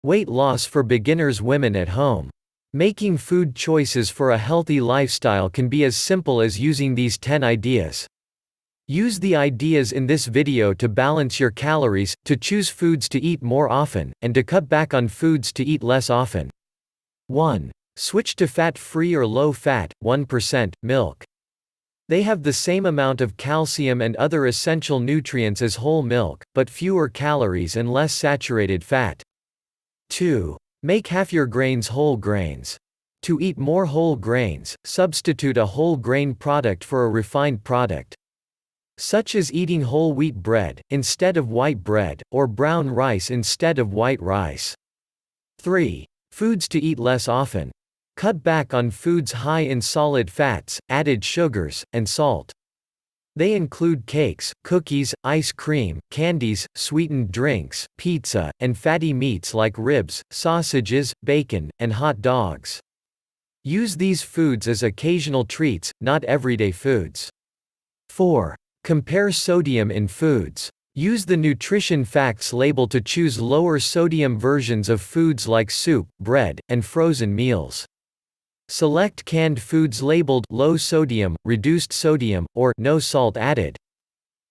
Weight loss for beginners, women at home. Making food choices for a healthy lifestyle can be as simple as using these 10 ideas. Use the ideas in this video to balance your calories, to choose foods to eat more often, and to cut back on foods to eat less often. 1. Switch to fat-free or low-fat, 1% milk. They have the same amount of calcium and other essential nutrients as whole milk, but fewer calories and less saturated fat. 2. Make half your grains whole grains. To eat more whole grains, substitute a whole grain product for a refined product, such as eating whole wheat bread instead of white bread, or brown rice instead of white rice. 3. Foods to eat less often. Cut back on foods high in solid fats, added sugars, and salt. They include cakes, cookies, ice cream, candies, sweetened drinks, pizza, and fatty meats like ribs, sausages, bacon, and hot dogs. Use these foods as occasional treats, not everyday foods. 4. Compare sodium in foods. Use the nutrition facts label to choose lower sodium versions of foods like soup, bread, and frozen meals. Select canned foods labeled low sodium, reduced sodium, or no salt added.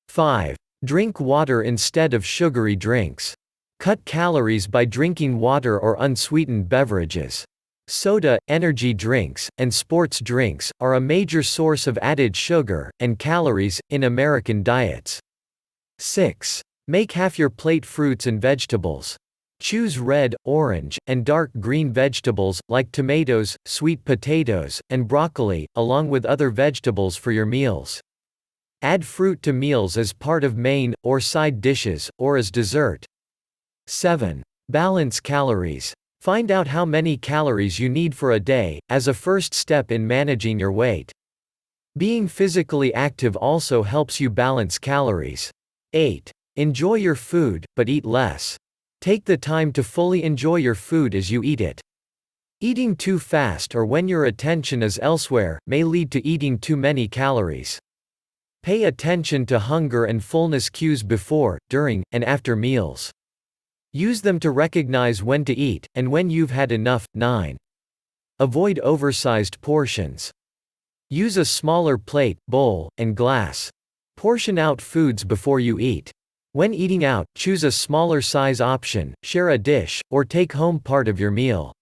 5. Drink water instead of sugary drinks. Cut calories by drinking water or unsweetened beverages. Soda, energy drinks, and sports drinks are a major source of added sugar and calories in American diets. 6. Make half your plate fruits and vegetables. Choose red, orange, and dark green vegetables, like tomatoes, sweet potatoes, and broccoli, along with other vegetables for your meals. Add fruit to meals as part of main, or side dishes, or as dessert. 7. Balance calories. Find out how many calories you need for a day, as a first step in managing your weight. Being physically active also helps you balance calories. 8. Enjoy your food, but eat less. Take the time to fully enjoy your food as you eat it. Eating too fast or when your attention is elsewhere may lead to eating too many calories. Pay attention to hunger and fullness cues before, during, and after meals. Use them to recognize when to eat, and when you've had enough. 9. Avoid oversized portions. Use a smaller plate, bowl, and glass. Portion out foods before you eat. When eating out, choose a smaller size option, share a dish, or take home part of your meal.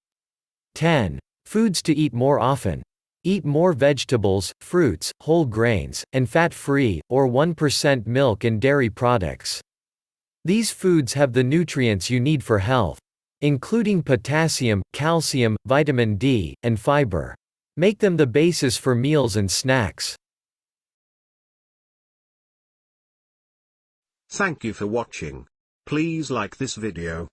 10. Foods to eat more often. Eat more vegetables, fruits, whole grains, and fat-free, or 1% milk and dairy products. These foods have the nutrients you need for health, including potassium, calcium, vitamin D, and fiber. Make them the basis for meals and snacks. Thank you for watching. Please like this video,